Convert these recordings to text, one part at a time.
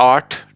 8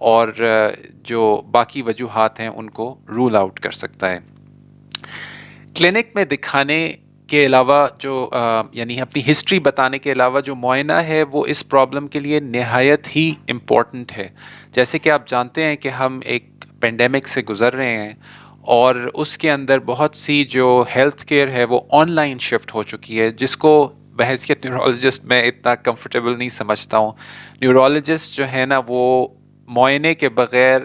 اور جو باقی وجوہات ہیں ان کو رول آؤٹ کر سکتا ہے۔ کلینک میں دکھانے کے علاوہ جو یعنی اپنی ہسٹری بتانے کے علاوہ جو معائنہ ہے وہ اس پرابلم کے لیے نہایت ہی امپورٹنٹ ہے۔ جیسے کہ آپ جانتے ہیں کہ ہم ایک پینڈیمک سے گزر رہے ہیں، اور اس کے اندر بہت سی جو ہیلتھ کیئر ہے وہ آن لائن شفٹ ہو چکی ہے، جس کو بحیثیت نیورولوجسٹ میں اتنا کمفرٹیبل نہیں سمجھتا ہوں۔ نیورولوجسٹ جو ہے نا وہ معائنے کے بغیر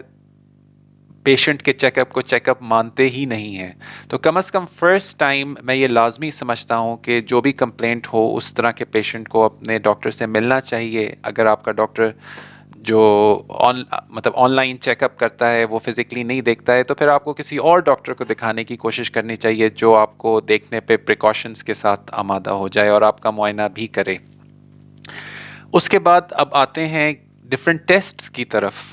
پیشنٹ کے چیک اپ کو چیک اپ مانتے ہی نہیں ہیں۔ تو کم از کم فرسٹ ٹائم میں یہ لازمی سمجھتا ہوں کہ جو بھی کمپلینٹ ہو اس طرح کے پیشنٹ کو اپنے ڈاکٹر سے ملنا چاہیے۔ اگر آپ کا ڈاکٹر جو آن لائن چیک اپ کرتا ہے وہ فزیکلی نہیں دیکھتا ہے، تو پھر آپ کو کسی اور ڈاکٹر کو دکھانے کی کوشش کرنی چاہیے جو آپ کو دیکھنے پہ پریکاشنز کے ساتھ آمادہ ہو جائے اور آپ کا معائنہ بھی کرے۔ اس کے بعد اب آتے ہیں ڈفرینٹ ٹیسٹس کی طرف۔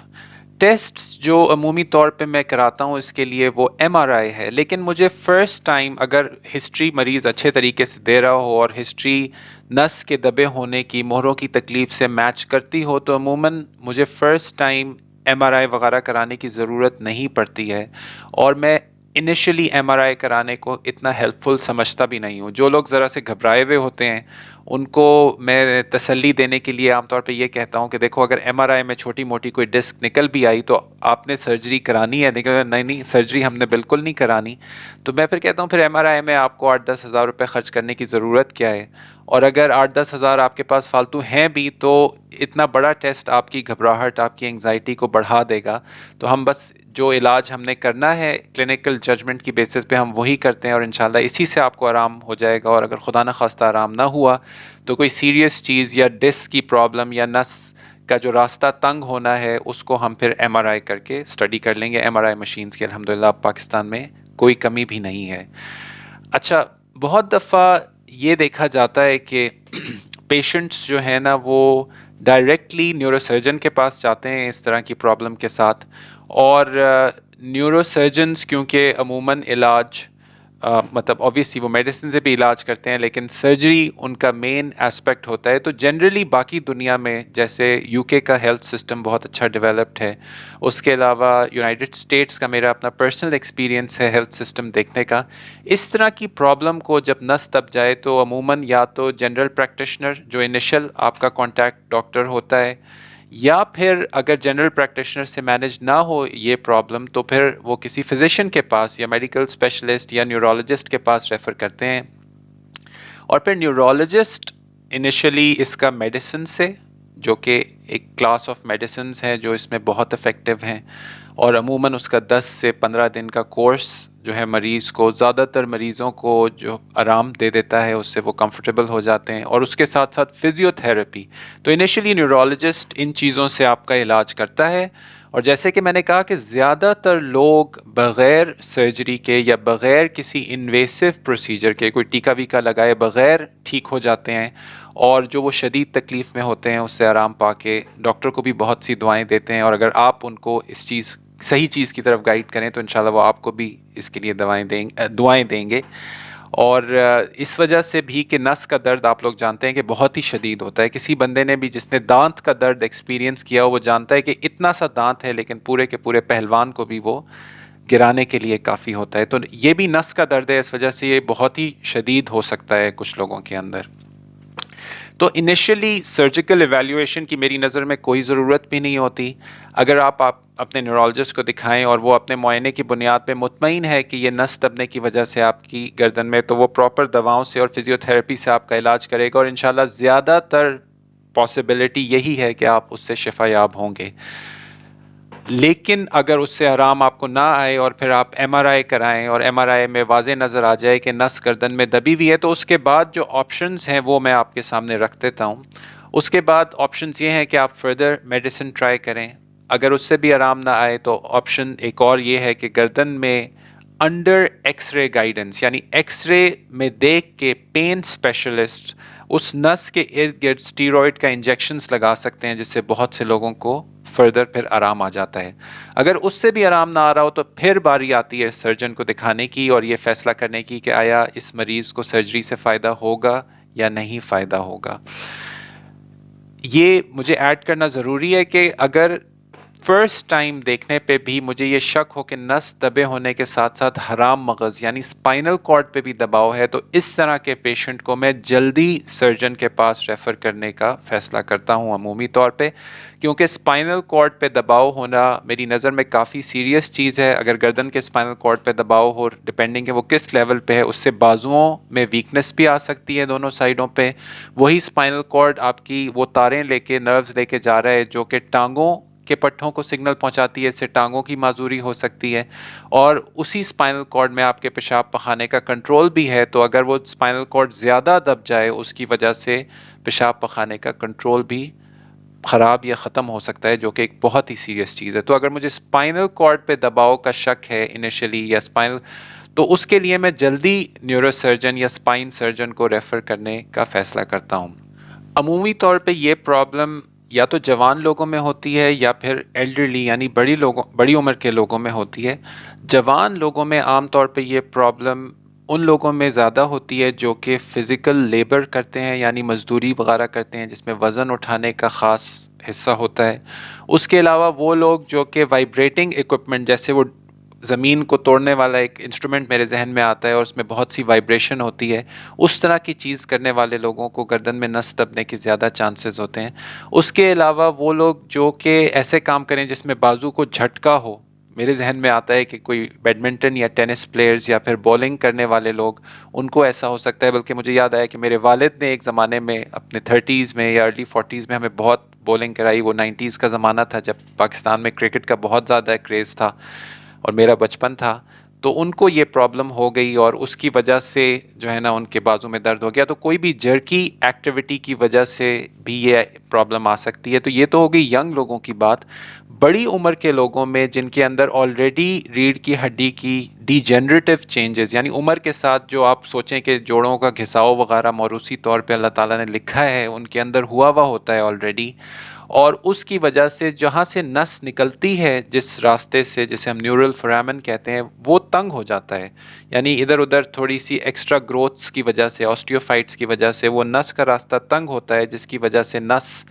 ٹیسٹس جو عمومی طور پہ میں کراتا ہوں اس کے لیے وہ ایم آر آئی ہے، لیکن مجھے فرسٹ ٹائم اگر ہسٹری مریض اچھے طریقے سے دے رہا ہو اور ہسٹری نس کے دبے ہونے کی، مہروں کی تکلیف سے میچ کرتی ہو، تو عموماً مجھے فرسٹ ٹائم ایم آر آئی وغیرہ کرانے کی ضرورت نہیں پڑتی ہے، اور میں انیشلی ایم آر آئی کرانے کو اتنا ہیلپ فل سمجھتا بھی نہیں ہوں۔ جو لوگ ذرا سے گھبرائے ہوئے ہوتے ہیں ان کو میں تسلی دینے کے لیے عام طور پہ یہ کہتا ہوں کہ دیکھو اگر ایم آر آئی میں چھوٹی موٹی کوئی ڈسک نکل بھی آئی تو آپ نے سرجری کرانی ہے۔ نہیں سرجری ہم نے بالکل نہیں کرانی۔ تو میں پھر کہتا ہوں پھر ایم آر آئی میں آپ کو 8-10 ہزار روپے خرچ کرنے کی ضرورت کیا ہے؟ اور اگر 8-10 ہزار آپ کے پاس فالتو ہیں بھی تو اتنا بڑا ٹیسٹ آپ کی گھبراہٹ، آپ کی انگزائٹی کو بڑھا دے گا۔ تو ہم بس جو علاج ہم نے کرنا ہے کلینکل ججمنٹ کی بیسس پہ ہم وہی کرتے ہیں، اور انشاءاللہ اسی سے آپ کو آرام ہو جائے گا۔ اور اگر خدا نہ خواستہ آرام نہ ہوا تو کوئی سیریس چیز یا ڈسک کی پرابلم یا نس کا جو راستہ تنگ ہونا ہے اس کو ہم پھر ایم آر آئی کر کے اسٹڈی کر لیں گے۔ ایم آر آئی مشینز کی الحمدللہ پاکستان میں کوئی کمی بھی نہیں ہے۔ اچھا، بہت دفعہ یہ دیکھا جاتا ہے کہ پیشنٹس جو ہیں نا وہ ڈائریکٹلی نیورو سرجن کے پاس جاتے ہیں اس طرح کی پرابلم کے ساتھ، اور نیورو سرجنز کیونکہ عموماً علاج obviously وہ میڈیسن سے بھی علاج کرتے ہیں، لیکن سرجری ان کا مین ایسپیکٹ ہوتا ہے۔ تو جنرلی باقی دنیا میں جیسے یو کے کا ہیلتھ سسٹم بہت اچھا ڈیولپڈ ہے، اس کے علاوہ یونائٹڈ اسٹیٹس کا میرا اپنا پرسنل ایکسپیرینس ہے ہیلتھ سسٹم دیکھنے کا۔ اس طرح کی پرابلم کو جب نس دب جائے تو عموماً یا تو جنرل پریکٹیشنر جو انیشل آپ کا کانٹیکٹ ڈاکٹر ہوتا ہے، یا پھر اگر جنرل پریکٹیشنر سے مینج نہ ہو یہ پرابلم تو پھر وہ کسی فزیشین کے پاس یا میڈیکل اسپیشلسٹ یا نیورولوجسٹ کے پاس ریفر کرتے ہیں، اور پھر نیورولوجسٹ انیشلی اس کا میڈیسن سے، جو کہ ایک کلاس آف میڈیسنز ہیں جو اس میں بہت افیکٹو ہیں، اور عموماً اس کا 10 سے 15 دن کا کورس جو ہے مریض کو، زیادہ تر مریضوں کو جو آرام دے دیتا ہے، اس سے وہ کمفرٹیبل ہو جاتے ہیں، اور اس کے ساتھ ساتھ فزیو تھراپی۔ تو انیشلی نیورولوجسٹ ان چیزوں سے آپ کا علاج کرتا ہے، اور جیسے کہ میں نے کہا کہ زیادہ تر لوگ بغیر سرجری کے یا بغیر کسی انویسو پروسیجر کے، کوئی ٹیکا ویکا لگائے بغیر ٹھیک ہو جاتے ہیں، اور جو وہ شدید تکلیف میں ہوتے ہیں اس سے آرام پا کے ڈاکٹر کو بھی بہت سی دعائیں دیتے ہیں، اور اگر آپ ان کو اس چیز صحیح چیز کی طرف گائیڈ کریں تو انشاءاللہ وہ آپ کو بھی اس کے لیے دعائیں دیں گے۔ اور اس وجہ سے بھی کہ نس کا درد آپ لوگ جانتے ہیں کہ بہت ہی شدید ہوتا ہے۔ کسی بندے نے بھی جس نے دانت کا درد ایکسپیرینس کیا وہ جانتا ہے کہ اتنا سا دانت ہے لیکن پورے کے پورے پہلوان کو بھی وہ گرانے کے لیے کافی ہوتا ہے۔ تو یہ بھی نس کا درد ہے، اس وجہ سے یہ بہت ہی شدید ہو سکتا ہے کچھ لوگوں کے اندر۔ تو انیشلی سرجیکل ایویلیویشن کی میری نظر میں کوئی ضرورت بھی نہیں ہوتی۔ اگر آپ اپنے نیورولوجسٹ کو دکھائیں اور وہ اپنے معائنے کی بنیاد پہ مطمئن ہے کہ یہ نس دبنے کی وجہ سے آپ کی گردن میں، تو وہ پراپر دواؤں سے اور فزیو تھراپی سے آپ کا علاج کرے گا، اور انشاءاللہ زیادہ تر پاسبلٹی یہی ہے کہ آپ اس سے شفا یاب ہوں گے۔ لیکن اگر اس سے آرام آپ کو نہ آئے اور پھر آپ ایم آر آئی کرائیں اور ایم آر آئی میں واضح نظر آ جائے کہ نس گردن میں دبی ہوئی ہے، تو اس کے بعد جو آپشنز ہیں وہ میں آپ کے سامنے رکھ دیتا ہوں۔ اس کے بعد آپشنز یہ ہیں کہ آپ فردر میڈیسن ٹرائی کریں۔ اگر اس سے بھی آرام نہ آئے تو آپشن ایک اور یہ ہے کہ گردن میں انڈر ایکس رے گائیڈنس، یعنی ایکس رے میں دیکھ کے پین اسپیشلسٹ اس نس کے ارد گرد اسٹیرائڈ کا انجیکشنز لگا سکتے ہیں، جس سے بہت سے لوگوں کو فردر پھر آرام آ جاتا ہے۔ اگر اس سے بھی آرام نہ آ رہا ہو تو پھر باری آتی ہے سرجن کو دکھانے کی اور یہ فیصلہ کرنے کی کہ آیا اس مریض کو سرجری سے فائدہ ہوگا یا نہیں فائدہ ہوگا۔ یہ مجھے ایڈ کرنا ضروری ہے کہ اگر فرسٹ ٹائم دیکھنے پہ بھی مجھے یہ شک ہو کہ نس دبے ہونے کے ساتھ ساتھ حرام مغز یعنی اسپائنل کارڈ پہ بھی دباؤ ہے، تو اس طرح کے پیشنٹ کو میں جلدی سرجن کے پاس ریفر کرنے کا فیصلہ کرتا ہوں عمومی طور پہ، کیونکہ اسپائنل کارڈ پہ دباؤ ہونا میری نظر میں کافی سیریس چیز ہے۔ اگر گردن کے اسپائنل کارڈ پہ دباؤ ہو، ڈپینڈنگ ہے وہ کس لیول پہ ہے، اس سے بازوؤں میں ویکنس بھی آ سکتی ہے دونوں سائڈوں پہ۔ وہی اسپائنل کارڈ آپ کی وہ تاریں لے کے، نروز لے کے جا رہا ہے جو کہ ٹانگوں کے پٹھوں کو سگنل پہنچاتی ہے، اس سے ٹانگوں کی معذوری ہو سکتی ہے، اور اسی اسپائنل کارڈ میں آپ کے پیشاب پخانے کا کنٹرول بھی ہے، تو اگر وہ اسپائنل کارڈ زیادہ دب جائے اس کی وجہ سے پیشاب پخانے کا کنٹرول بھی خراب یا ختم ہو سکتا ہے، جو کہ ایک بہت ہی سیریس چیز ہے۔ تو اگر مجھے اسپائنل کارڈ پہ دباؤ کا شک ہے انیشلی یا اسپائنل، تو اس کے لیے میں جلدی نیورو سرجن یا اسپائن سرجن کو ریفر کرنے کا فیصلہ کرتا ہوں۔ عمومی طور پہ یہ پرابلم یا تو جوان لوگوں میں ہوتی ہے یا پھر ایلڈرلی یعنی بڑی عمر کے لوگوں میں ہوتی ہے۔ جوان لوگوں میں عام طور پہ یہ پرابلم ان لوگوں میں زیادہ ہوتی ہے جو کہ فزیکل لیبر کرتے ہیں، یعنی مزدوری وغیرہ کرتے ہیں جس میں وزن اٹھانے کا خاص حصہ ہوتا ہے۔ اس کے علاوہ وہ لوگ جو کہ وائبریٹنگ ایکوپمنٹ، جیسے وہ زمین کو توڑنے والا ایک انسٹرومنٹ میرے ذہن میں آتا ہے اور اس میں بہت سی وائبریشن ہوتی ہے، اس طرح کی چیز کرنے والے لوگوں کو گردن میں نس دبنے کے زیادہ چانسز ہوتے ہیں۔ اس کے علاوہ وہ لوگ جو کہ ایسے کام کریں جس میں بازو کو جھٹکا ہو، میرے ذہن میں آتا ہے کہ کوئی بیڈمنٹن یا ٹینس پلیئرز یا پھر بولنگ کرنے والے لوگ، ان کو ایسا ہو سکتا ہے۔ بلکہ مجھے یاد آیا کہ میرے والد نے ایک زمانے میں اپنے 30s میں یا ارلی 40s میں ہمیں بہت بولنگ کرائی۔ وہ 90s کا زمانہ تھا جب پاکستان میں کرکٹ کا بہت زیادہ کریز تھا اور میرا بچپن تھا، تو ان کو یہ پرابلم ہو گئی اور اس کی وجہ سے جو ہے نا ان کے بازو میں درد ہو گیا۔ تو کوئی بھی جرکی ایکٹیویٹی کی وجہ سے بھی یہ پرابلم آ سکتی ہے۔ تو یہ تو ہو گئی ینگ لوگوں کی بات۔ بڑی عمر کے لوگوں میں جن کے اندر آلریڈی ریڑھ کی ہڈی کی ڈی جنریٹو چینجز، یعنی عمر کے ساتھ جو آپ سوچیں کہ جوڑوں کا گھساؤ وغیرہ موروثی طور پہ اللہ تعالیٰ نے لکھا ہے ان کے اندر ہوا ہوا ہوتا ہے آلریڈی، اور اس کی وجہ سے جہاں سے نس نکلتی ہے جس راستے سے، جسے ہم نیورل فورامن کہتے ہیں، وہ تنگ ہو جاتا ہے، یعنی ادھر ادھر تھوڑی سی ایکسٹرا گروتھس کی وجہ سے، آسٹیوفائٹس کی وجہ سے وہ نس کا راستہ تنگ ہوتا ہے، جس کی وجہ سے نس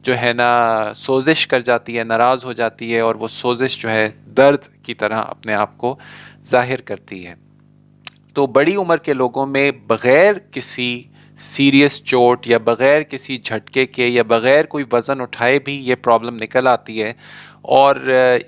جو ہے نا سوزش کر جاتی ہے، ناراض ہو جاتی ہے، اور وہ سوزش جو ہے درد کی طرح اپنے آپ کو ظاہر کرتی ہے۔ تو بڑی عمر کے لوگوں میں بغیر کسی سیریس چوٹ یا بغیر کسی جھٹکے کے یا بغیر کوئی وزن اٹھائے بھی یہ پرابلم نکل آتی ہے، اور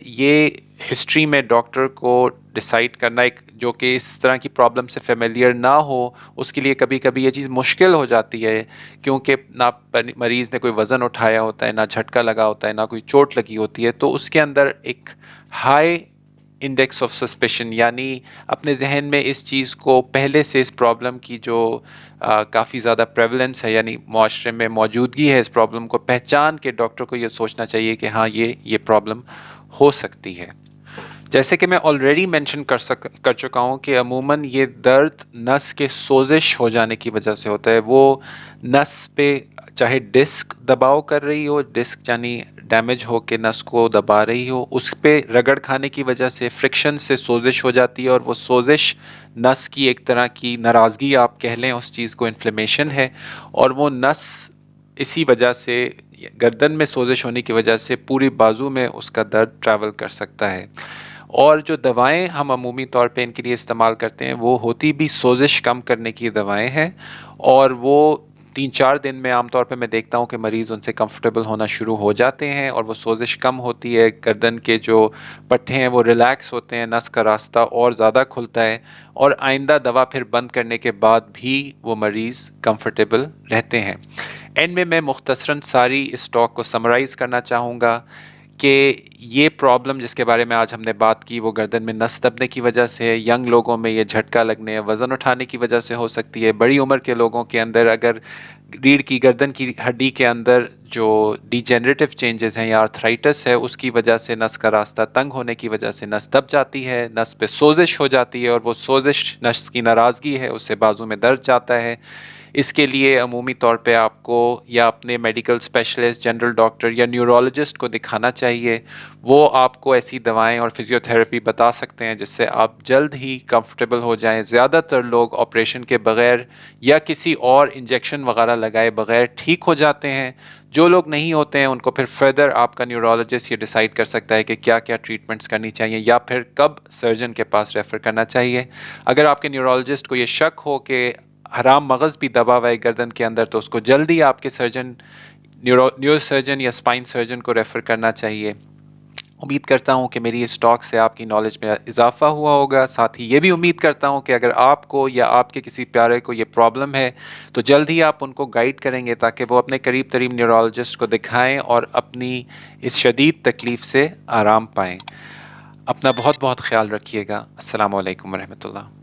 یہ ہسٹری میں ڈاکٹر کو ڈیسائیڈ کرنا، ایک جو کہ اس طرح کی پرابلم سے فیملیئر نہ ہو، اس کے لیے کبھی کبھی یہ چیز مشکل ہو جاتی ہے، کیونکہ نہ مریض نے کوئی وزن اٹھایا ہوتا ہے، نہ جھٹکا لگا ہوتا ہے، نہ کوئی چوٹ لگی ہوتی ہے، تو اس کے اندر ایک ہائی انڈیکس آف سسپیشن، یعنی اپنے ذہن میں اس چیز کو پہلے سے، اس پرابلم کی جو کافی زیادہ پریولنس ہے، یعنی معاشرے میں موجودگی ہے اس پرابلم کو پہچان کے ڈاکٹر کو یہ سوچنا چاہیے کہ ہاں یہ پرابلم ہو سکتی ہے۔ جیسے کہ میں آلریڈی مینشن کر چکا ہوں کہ عموماً یہ درد نس کے سوزش ہو جانے کی وجہ سے ہوتا ہے۔ وہ نس پہ چاہے ڈسک دباؤ کر رہی ہو، ڈسک یعنی ڈیمیج ہو کے نس کو دبا رہی ہو، اس پہ رگڑ کھانے کی وجہ سے، فرکشن سے سوزش ہو جاتی ہے، اور وہ سوزش نس کی ایک طرح کی ناراضگی آپ کہہ لیں، اس چیز کو انفلیمیشن ہے، اور وہ نس اسی وجہ سے گردن میں سوزش ہونے کی وجہ سے پوری بازو میں اس کا درد ٹریول کر سکتا ہے۔ اور جو دوائیں ہم عمومی طور پہ ان کے لیے استعمال کرتے ہیں وہ ہوتی بھی سوزش کم کرنے کی دوائیں ہیں، اور وہ 3-4 دن میں عام طور پہ میں دیکھتا ہوں کہ مریض ان سے کمفرٹیبل ہونا شروع ہو جاتے ہیں، اور وہ سوزش کم ہوتی ہے، گردن کے جو پٹھے ہیں وہ ریلیکس ہوتے ہیں، نس کا راستہ اور زیادہ کھلتا ہے، اور آئندہ دوا پھر بند کرنے کے بعد بھی وہ مریض کمفرٹیبل رہتے ہیں۔ اینڈ میں مختصراً ساری اس ٹاک کو سمرائز کرنا چاہوں گا کہ یہ پرابلم جس کے بارے میں آج ہم نے بات کی وہ گردن میں نس دبنے کی وجہ سے ہے، ینگ لوگوں میں یہ جھٹکا لگنے، وزن اٹھانے کی وجہ سے ہو سکتی ہے، بڑی عمر کے لوگوں کے اندر اگر ریڑھ کی گردن کی ہڈی کے اندر جو ڈی جنریٹو چینجز ہیں یا آرتھرائٹس ہے اس کی وجہ سے نس کا راستہ تنگ ہونے کی وجہ سے نس دب جاتی ہے، نس پہ سوزش ہو جاتی ہے، اور وہ سوزش نس کی ناراضگی ہے، اس سے بازو میں درد جاتا ہے۔ اس کے لیے عمومی طور پہ آپ کو یا اپنے میڈیکل اسپیشلسٹ، جنرل ڈاکٹر یا نیورولوجسٹ کو دکھانا چاہیے، وہ آپ کو ایسی دوائیں اور فزیوتھراپی بتا سکتے ہیں جس سے آپ جلد ہی کمفرٹیبل ہو جائیں۔ زیادہ تر لوگ آپریشن کے بغیر یا کسی اور انجیکشن وغیرہ لگائے بغیر ٹھیک ہو جاتے ہیں، جو لوگ نہیں ہوتے ہیں ان کو پھر فردر آپ کا نیورولوجسٹ یہ ڈیسائیڈ کر سکتا ہے کہ کیا کیا ٹریٹمنٹس کرنی چاہیے یا پھر کب سرجن کے پاس ریفر کرنا چاہیے. اگر آپ کے نیورولوجسٹ کو یہ شک ہو کہ حرام مغز بھی دبا ہوا ہے گردن کے اندر تو اس کو جلدی آپ کے سرجن نیورو سرجن یا اسپائن سرجن کو ریفر کرنا چاہیے. امید کرتا ہوں کہ میری اس ٹاک سے آپ کی نالج میں اضافہ ہوا ہوگا. ساتھ ہی یہ بھی امید کرتا ہوں کہ اگر آپ کو یا آپ کے کسی پیارے کو یہ پرابلم ہے تو جلد ہی آپ ان کو گائیڈ کریں گے تاکہ وہ اپنے قریب ترین نیورولوجسٹ کو دکھائیں اور اپنی اس شدید تکلیف سے آرام پائیں. اپنا بہت بہت خیال رکھیے گا. السلام علیکم ورحمۃ اللہ.